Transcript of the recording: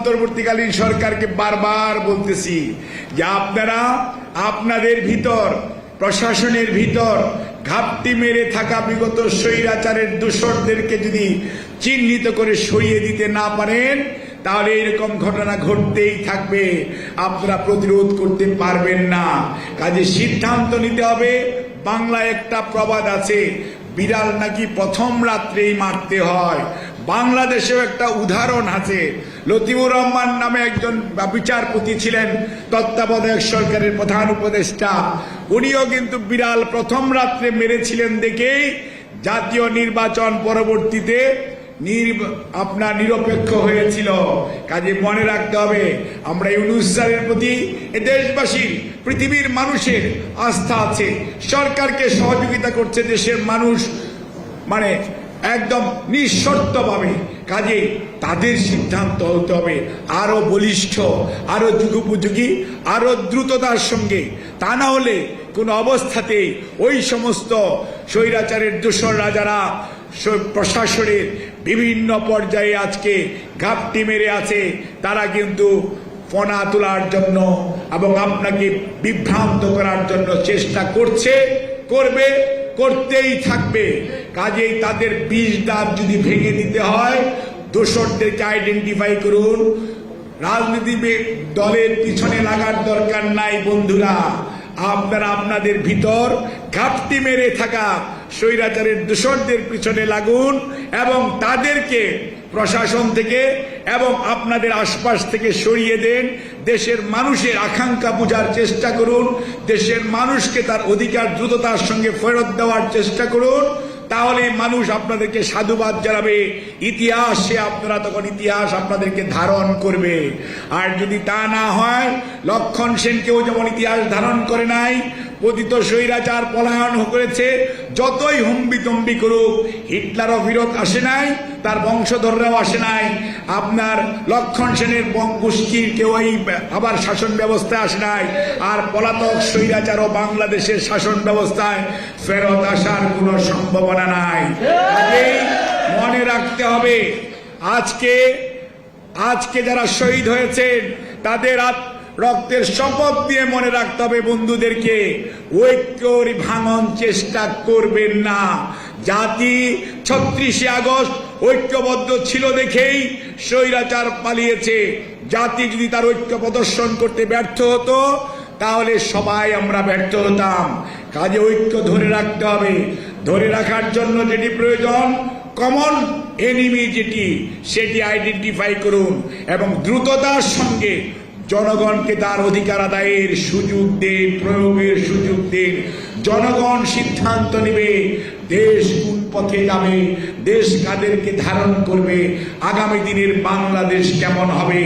অন্তর্বর্তীকালীন সরকারকে বারবার বলতেছি যে আপনারা আপনাদের ভিতর, প্রশাসনের ভিতর ঘাপটি মেরে থাকা বিগত স্বৈরাচারের দোসরদেরকে যদি চিহ্নিত করে সরিয়ে দিতে না পারেন, তাহলে এরকম ঘটনা ঘটতেই থাকবে, আপনারা প্রতিরোধ করতে পারবেন না। কাজে সিদ্ধান্ত নিতে হবে। বাংলায় একটা প্রবাদ আছে, বিড়াল নাকি প্রথম রাত্রেই মারতে হয়। বাংলাদেশেও একটা উদাহরণ আছে। লতিফুর রহমান নামে একজন বিচারপতি ছিলেন, তত্ত্বাবধায়ক সরকারের প্রধান উপদেষ্টা। উনিও কিন্তু বিড়াল প্রথম রাত্রে মেরেছিলেন দেখেই জাতীয় নির্বাচন পরবর্তীতে আপনার নিরপেক্ষ হয়েছিল। কাজে মনে রাখতে হবে, আমরা ইউনূস স্যারের প্রতি এ দেশবাসীর, পৃথিবীর মানুষের আস্থা আছে। সরকারকে সহযোগিতা করছে দেশের মানুষ, মানে একদম নিঃশর্তভাবে। কাজে তাদের সিদ্ধান্ত হতে হবে আরো বলিষ্ঠ, আরো যুগোপযোগী, আরো দ্রুততার সঙ্গে। তা না হলে কোন অবস্থাতেই ওই সমস্ত স্বৈরাচারের দোসররা যারা প্রশাসনের বিভিন্ন পর্যায়ে আজকে ঘাপটি মেরে আছে, তারা কিন্তু ফনা তোলার জন্য এবং আপনাকে বিভ্রান্ত করার জন্য চেষ্টা করছে, করবে, করতেই থাকবে। কাজেই তাদের বিষ দাঁত যদি ভেঙে দিতে হয়, দোসরদেরকে আইডেন্টিফাই করুন। রাজনীতি দলের পিছনে লাগার দরকার নাই বন্ধুরা। আপনারা আপনাদের ভিতর ঘাপটি মেরে থাকা স্বৈরাচারের দোসরদের পিছনে লাগুন এবং তাদেরকে প্রশাসন থেকে এবং আপনাদের আশপাশ থেকে সরিয়ে দেন। দেশের মানুষের আকাঙ্ক্ষা বোঝার চেষ্টা করুন, দেশের মানুষকে তার অধিকার দ্রুততার সঙ্গে ফেরত দেওয়ার চেষ্টা করুন। তাহলে মানুষ আপনাদেরকে সাধুবাদ জানাবে, ইতিহাসে আপনারা তখন ইতিহাস আপনাদেরকে ধারণ করবে। আর যদি তা না হয়, লক্ষণ সেনকেও যেমন ইতিহাস ধারণ করে নাই, পতিত স্বৈরাচার পলায়ন করেছে, যতই হম্বিতম্বি করুক হিটলারও ফিরত আসে নাই, তার বংশধররাও আসে নাই। আপনার লক্ষণ সেনের গোষ্ঠীর কেউই আবার শাসন ব্যবস্থায় আসে নাই। আর পলাতক স্বৈরাচারও বাংলাদেশের শাসন ব্যবস্থায় ফেরত আসার কোনো সম্ভাবনা নাই। কাজেই মনে রাখতে হবে, আজকে যারা শহীদ হয়েছেন তাদের রক্তের শপথ দিয়ে মনে রাখতে হবে বন্ধুদেরকে, ঐক্যর ভাঙন চেষ্টা করবেন না। জাতি ৩৬শে আগস্ট ঐক্যবদ্ধ ছিল দেখেই স্বৈরাচার পালিয়েছে। জাতি যদি তার ঐক্য প্রদর্শন করতে ব্যর্থ হতো, তাহলে সবাই আমরা ব্যর্থ হতাম। কাজে ঐক্য ধরে রাখতে হবে। ধরে রাখার জন্য যেটি প্রয়োজন, কমন এনিমি যেটি, সেটি আইডেন্টিফাই করুন এবং দ্রুততার সঙ্গে জনগণকে তার অধিকার আদায়ের সুযোগ দিন, প্রয়োগের সুযোগ দিন। জনগণ সিদ্ধান্ত নেবে দেশ কোন পথে যাবে, দেশ কাদেরকে ধারণ করবে, আগামী দিনের বাংলাদেশ কেমন হবে।